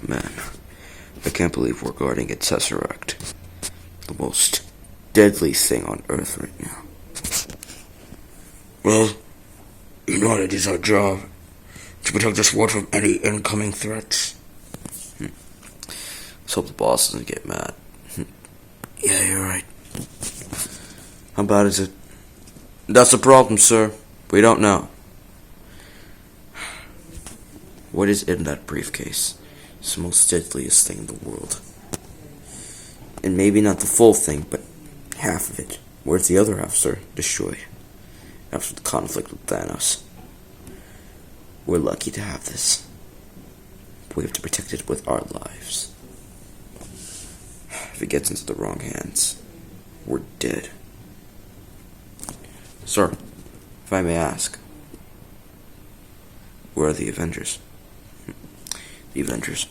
Man, I can't believe we're guarding a Tesseract. The most deadly thing on Earth right now. Well, you know it is our job to protect this world from any incoming threats. Let's hope the boss doesn't get mad. Yeah, you're right. How bad is it? That's the problem, sir. We don't know. What is in that briefcase? It's the most deadliest thing in the world. And maybe not the full thing, but half of it. Where's the other half, sir? Destroyed. After the conflict with Thanos. We're lucky to have this. We have to protect it with our lives. If it gets into the wrong hands, we're dead. Sir, if I may ask, where are the Avengers? The Avengers.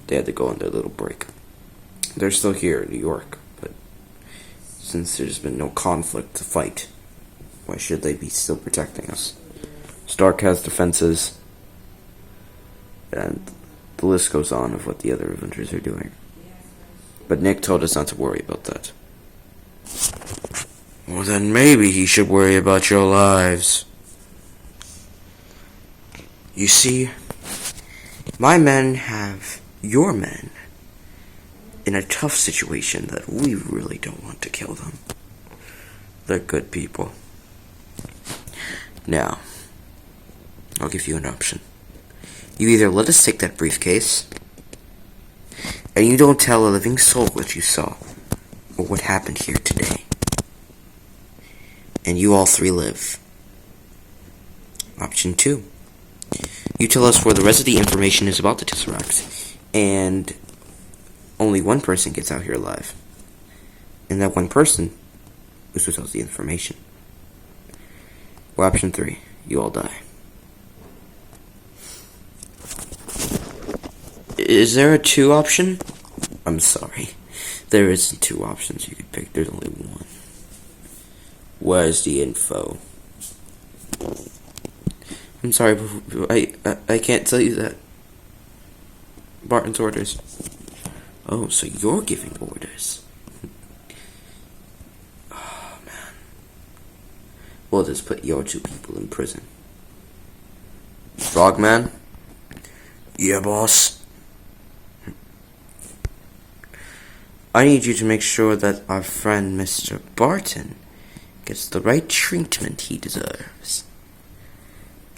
They had to go on their little break. They're still here in New York, but since there's been no conflict to fight, why should they be still protecting us? Stark has defenses, and the list goes on of what the other Avengers are doing. But Nick told us not to worry about that. Well, then maybe he should worry about your lives. You see, my men have your men in a tough situation that we really don't want to kill them. They're good people. Now, I'll give you an option. You either let us take that briefcase, and you don't tell a living soul what you saw, or what happened here today. And you all three live. Option 2. You tell us where the rest of the information is about the Tesseract, and only one person gets out here alive. And that one person is who tells the information. Or option 3. You all die. Is there a 2 option? I'm sorry. There isn't 2 options you could pick. There's only one. Where's the info? I'm sorry, but I can't tell you that. Barton's orders. Oh, so you're giving orders. Oh, man. We'll just put your 2 people in prison. Frogman? Yeah, boss. I need you to make sure that our friend Mr. Barton gets the right treatment he deserves.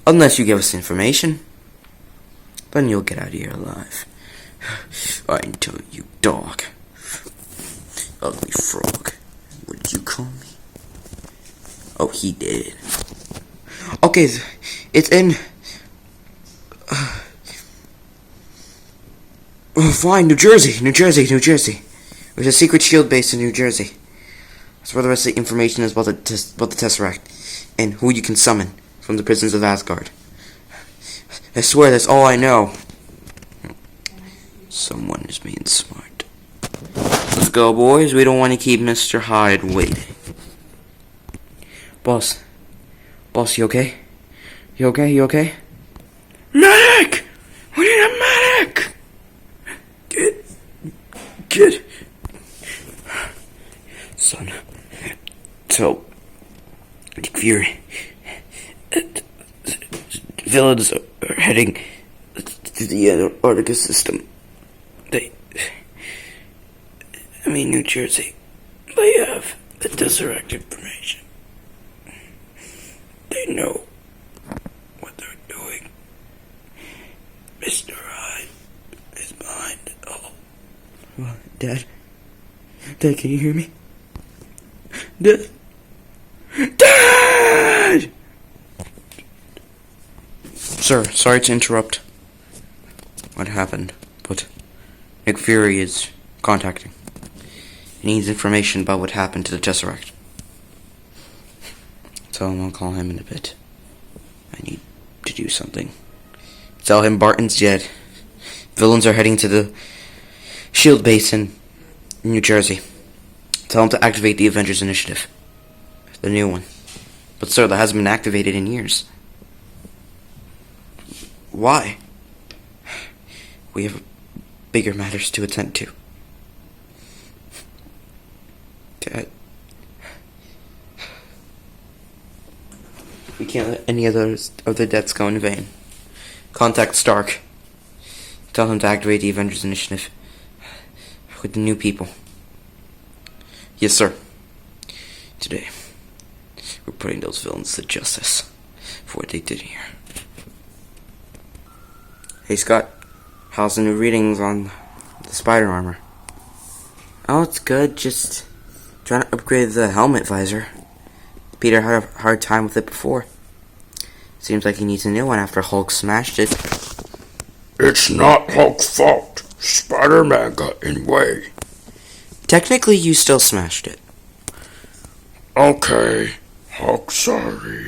Unless you give us information, then you'll get out of here alive. I'm telling you, dog. Ugly frog. What did you call me? Oh, he did. Okay, it's in... fine, New Jersey. There's a secret shield base in New Jersey. That's where the rest of the information is about the Tesseract, and who you can summon from the prisons of Asgard. I swear that's all I know. Someone is being smart. Let's go, boys. We don't want to keep Mr. Hyde waiting. Boss, you okay? You okay? Medic! We need a medic! Kid. Son, so, Nick Fury, villains are heading to the Antarctica system. New Jersey. They have the Tesseract information. They know what they're doing. Mr. Hyde is behind it all. Dad? Dad, can you hear me? Dad! Sir, sorry to interrupt. What happened? But Nick Fury is contacting. He needs information about what happened to the Tesseract. Tell him I'll call him in a bit. I need to do something. Tell him Barton's dead. Villains are heading to the shield base in New Jersey. Tell him to activate the Avengers Initiative. The new one. But sir, that hasn't been activated in years. Why? We have bigger matters to attend to. Dad. We can't let any of those other debts go in vain. Contact Stark. Tell him to activate the Avengers Initiative with the new people. Yes, sir. Today, we're putting those villains to justice for what they did here. Hey, Scott. How's the new readings on the spider armor? Oh, it's good. Just trying to upgrade the helmet visor. Peter had a hard time with it before. Seems like he needs a new one after Hulk smashed it. It's not Hulk's fault. Spider-Man got in way. Technically, you still smashed it. Okay, Hulk, sorry.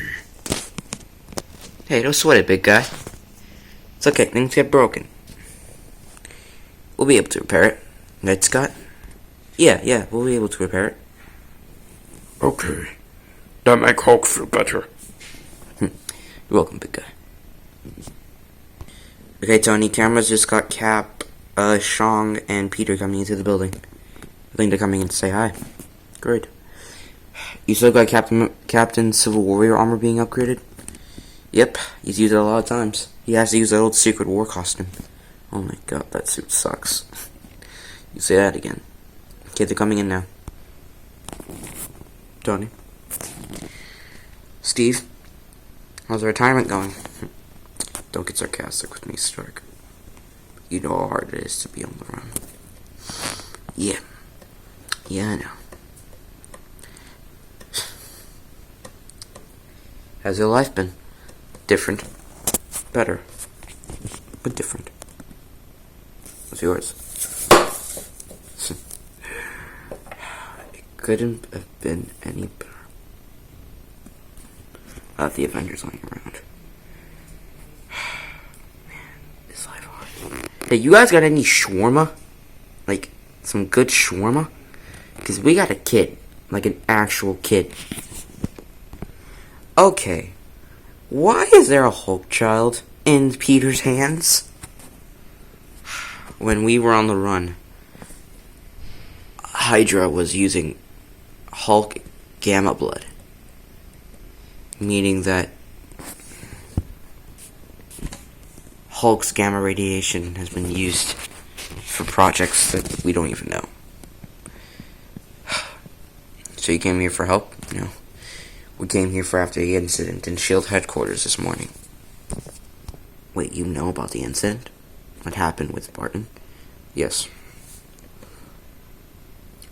Hey, don't sweat it, big guy. It's okay, things get broken. We'll be able to repair it. Right, Scott? Yeah, we'll be able to repair it. Okay, that make Hulk feel better. You're welcome, big guy. Okay, Tony, cameras just got Cap, Shang, and Peter coming into the building. I think they're coming in to say hi. Great. You still got Captain Civil Warrior armor being upgraded? Yep, he's used it a lot of times. He has to use that old Secret War costume. Oh my god, that suit sucks. You say that again. Okay, they're coming in now. Tony? Steve? How's the retirement going? Don't get sarcastic with me, Stark. You know how hard it is to be on the run. Yeah, I know. How's your life been? Different. Better. But different. What's yours? It couldn't have been any better. The Avengers lying around. Man, this life hard. Hey, you guys got any shawarma? Like, some good shawarma? Because we got a kid. Like an actual kid. Okay. Why is there a Hulk child in Peter's hands? When we were on the run, Hydra was using Hulk gamma blood. Meaning that Hulk's gamma radiation has been used for projects that we don't even know. So you came here for help? No. We came here for after the incident in S.H.I.E.L.D. headquarters this morning. Wait, you know about the incident? What happened with Barton? Yes.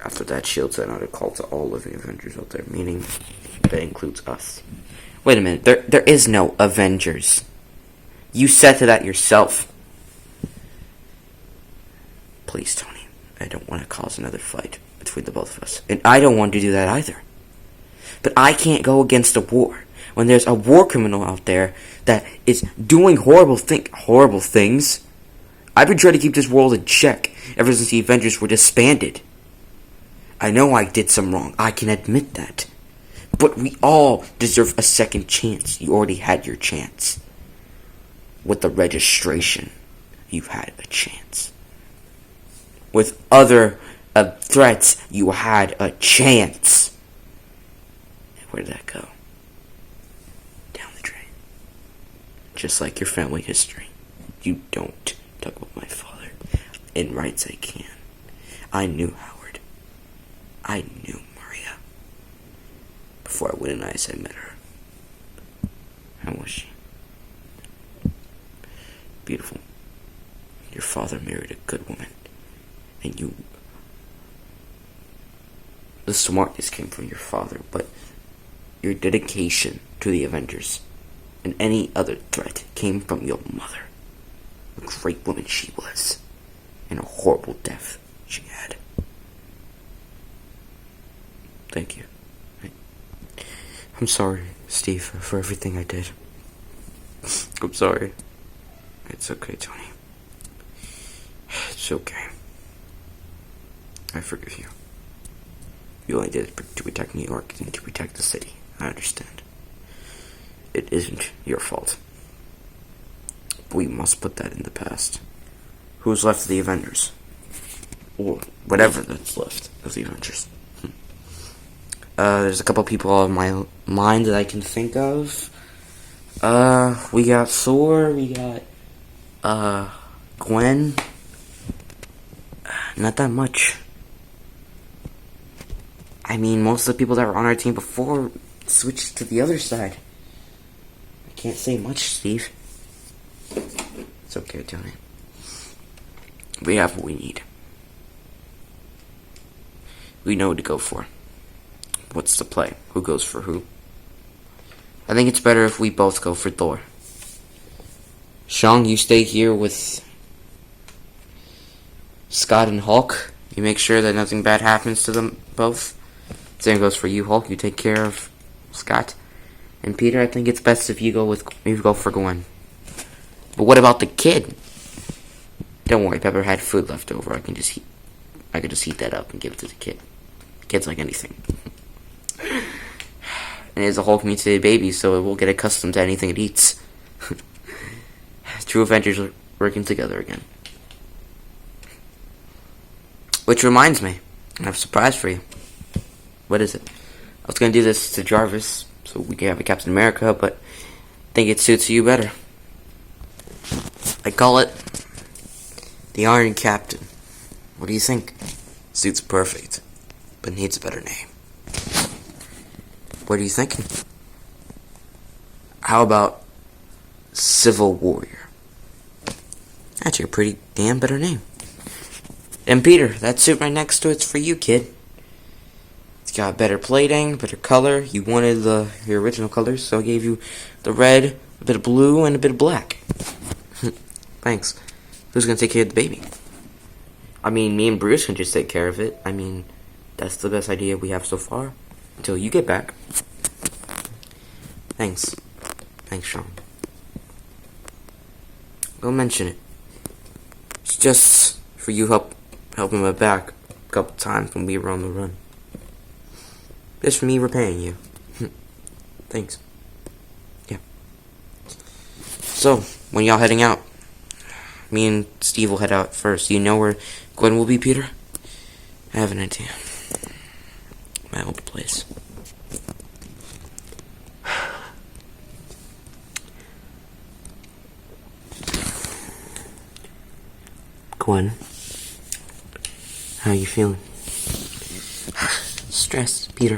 After that, S.H.I.E.L.D. sent out a call to all living Avengers out there, meaning that includes us. Wait a minute, there is no Avengers. You said to that yourself. Please, Tony, I don't want to cause another fight between the both of us. And I don't want to do that either. But I can't go against a war when there's a war criminal out there that is doing horrible things. I've been trying to keep this world in check ever since the Avengers were disbanded. I know I did some wrong. I can admit that. But we all deserve a second chance. You already had your chance. With the registration, you had a chance. With other threats, you had a chance. And where did that go? Down the drain. Just like your family history. You don't talk about my father. In rights I can. I knew Howard. I knew Maria. Before I went in ice, I met her. How was she? Beautiful. Your father married a good woman. And you... The smartness came from your father, but your dedication to the Avengers and any other threat came from your mother. A great woman she was. And a horrible death she had. Thank you. I'm sorry, Steve, for everything I did. I'm sorry. It's okay, Tony. It's okay. I forgive you. You only did it to protect New York and to protect the city. I understand. It isn't your fault. We must put that in the past. who's left of the Avengers. Or whatever that's left of the Avengers. There's a couple people on my mind that I can think of. We got Thor, we got, Gwen. Not that much. I mean, most of the people that were on our team before switched to the other side. I can't say much, Steve. It's okay, Tony. We have what we need. We know what to go for. What's the play? Who goes for who? I think it's better if we both go for Thor. Shang, you stay here with Scott and Hulk. You make sure that nothing bad happens to them both. Same goes for you, Hulk. You take care of Scott. And Peter, I think it's best if you go for Gwen. But what about the kid? Don't worry, Pepper had food left over. I could just heat that up and give it to the kid. The kid's like anything. And it's a Hulk mutated baby, so it will get accustomed to anything it eats. True Avengers are working together again. Which reminds me, I have a surprise for you. What is it? I was going to do this to Jarvis, so we can have a Captain America, but I think it suits you better. I call it the Iron Captain. What do you think? Suits perfect, but needs a better name. What are you thinking? How about Civil Warrior? That's a pretty damn better name. And Peter, that suit right next to it's for you, kid. It's got better plating, better color. You wanted the original colors, so I gave you the red, a bit of blue, and a bit of black. Thanks. Who's gonna take care of the baby? I mean, me and Bruce can just take care of it. I mean, that's the best idea we have so far. Until you get back. Thanks. Thanks, Sean. Don't mention it. It's just for you helping my back a couple times when we were on the run. Just for me repaying you. Thanks. Yeah. So, when y'all heading out? Me and Steve will head out first. Do you know where Gwen will be, Peter? I have an idea. My old place. Gwen, how are you feeling? Stress, Peter.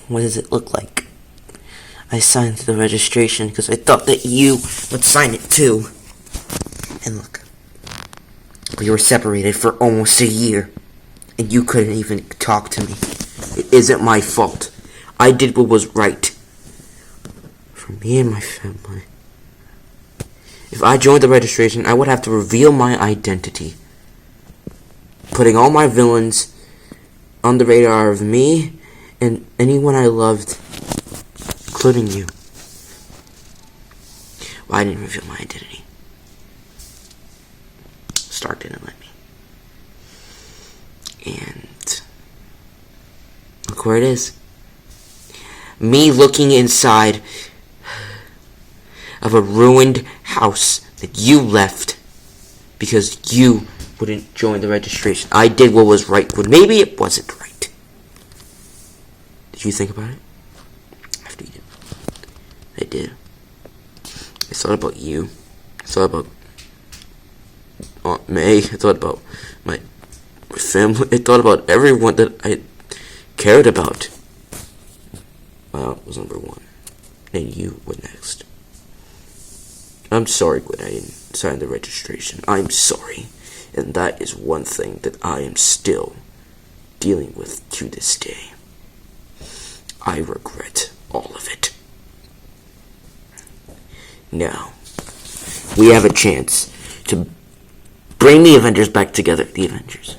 What does it look like? I signed the registration because I thought that you would sign it too. And look, we were separated for almost a year, and you couldn't even talk to me. It isn't my fault. I did what was right for me and my family. If I joined the registration, I would have to reveal my identity, putting all my villains on the radar of me and anyone I loved, including you. Well, I didn't reveal my identity. Stark didn't let me. And look where it is. Me looking inside of a ruined house that you left because you wouldn't join the registration. I did what was right, but maybe it wasn't right. Did you think about it? After you did. I did. I thought about you. I thought about Aunt May. I thought about my family. I thought about everyone that I cared about. Well, it was number one. And you were next. I'm sorry, Gwen, I didn't sign the registration. I'm sorry. And that is one thing that I am still dealing with to this day. I regret all of it. Now, we have a chance to bring the Avengers back together. The Avengers.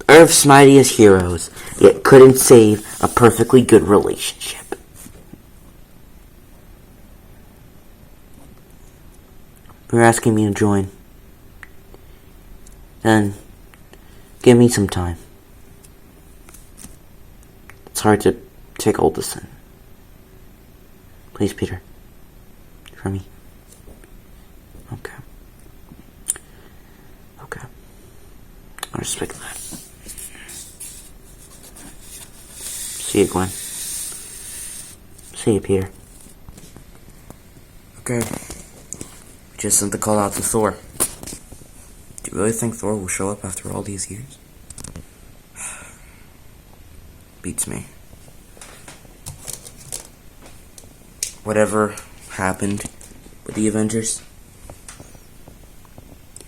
Earth's mightiest heroes, yet couldn't save a perfectly good relationship. You're asking me to join. Then, give me some time. It's hard to take all this in. Please, Peter. For me. respect that. See you, Gwen. See you, Peter. Okay. We just sent the call out to Thor. Do you really think Thor will show up after all these years? Beats me. Whatever happened with the Avengers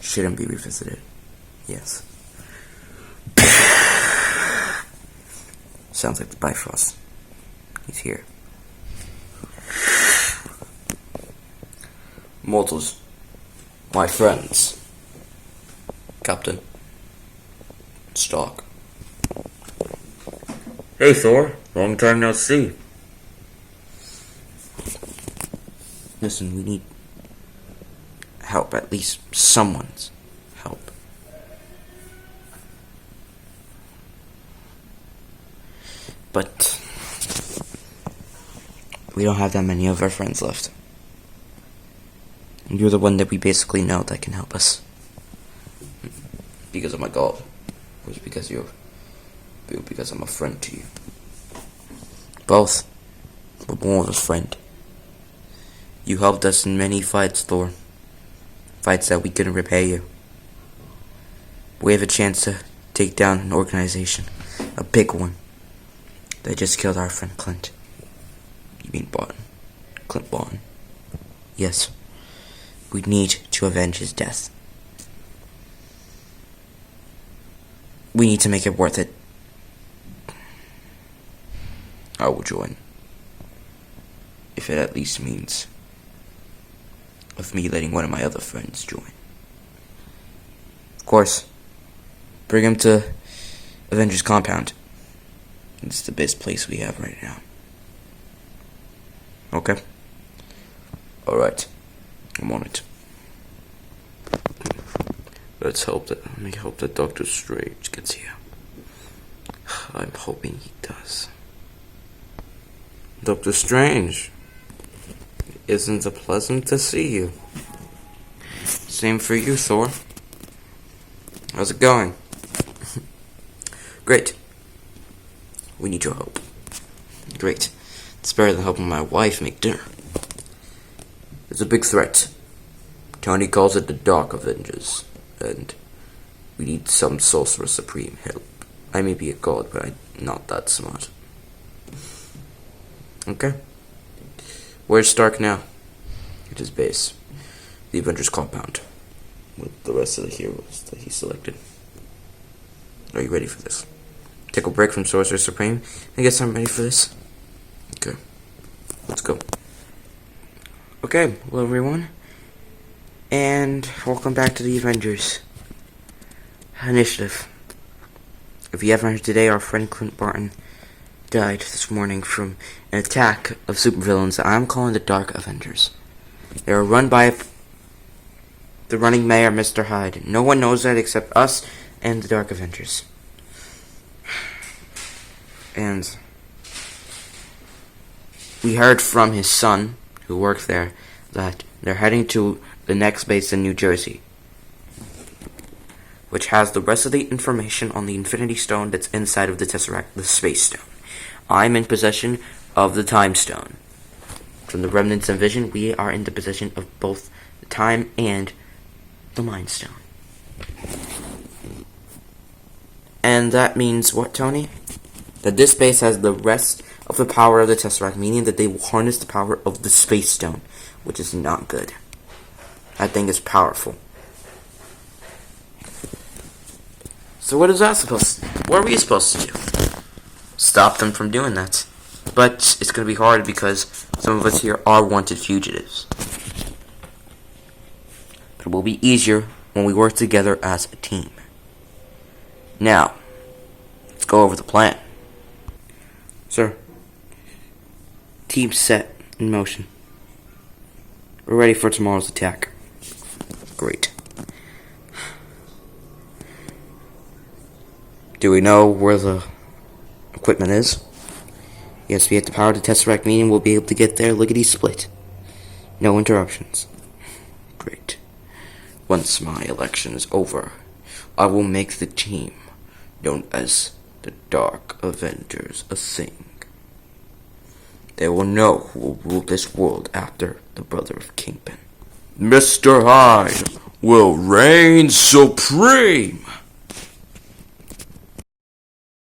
shouldn't be revisited. Yes. Sounds like the Bifrost. He's here. Mortals, my friends. Captain Stark. Hey, Thor. Long time no see. Listen, we need help, at least someone's help. But we don't have that many of our friends left. And you're the one that we basically know that can help us. Because of my God. Or because because I'm a friend to you. Both. But more of a friend. You helped us in many fights, Thor. Fights that we couldn't repay you. We have a chance to take down an organization. A big one. That just killed our friend Clint. You mean Barton? Clint Barton. Yes. We need to avenge his death. We need to make it worth it. I will join. If it at least means of me letting one of my other friends join. Of course. Bring him to Avengers Compound. It's the best place we have right now. Okay? Alright. I'm on it. Let me hope that Doctor Strange gets here. I'm hoping he does. Doctor Strange, isn't it pleasant to see you? Same for you, Thor. How's it going? Great. We need your help. Great. It's better than helping my wife make dinner. It's a big threat. Tony calls it the Dark Avengers, and we need some Sorcerer Supreme help. I may be a god, but I'm not that smart. Okay. Where's Stark now? At his base. The Avengers Compound. With the rest of the heroes that he selected. Are you ready for this? Take a break from Sorcerer Supreme. I guess I'm ready for this. Okay. Let's go. Okay, hello everyone. And welcome back to the Avengers Initiative. If you haven't heard today, our friend Clint Barton died this morning from an attack of supervillains that I'm calling the Dark Avengers. They are run by the running mayor, Mr.Hyde. No one knows that except us and the Dark Avengers. And we heard from his son, who worked there, that they're heading to the next base in New Jersey, which has the rest of the information on the Infinity Stone that's inside of the Tesseract, the Space Stone. I'm in possession of the Time Stone. From the Remnants and Vision, we are in the possession of both the Time and the Mind Stone. And that means what, Tony? That this base has the rest of the power of the Tesseract, meaning that they will harness the power of the Space Stone, which is not good. That thing is powerful. So what is that supposed to do? What are we supposed to do? Stop them from doing that. But it's going to be hard because some of us here are wanted fugitives. But it will be easier when we work together as a team. Now, let's go over the plan. Sir, team set in motion. We're ready for tomorrow's attack. Great. Do we know where the equipment is? Yes, we have the power to Tesseract, meaning we'll be able to get there lickety-split. No interruptions. Great. Once my election is over, I will make the team known as the Dark Avengers a thing. They will know who will rule this world after the brother of Kingpin. Mr. Hyde will reign supreme!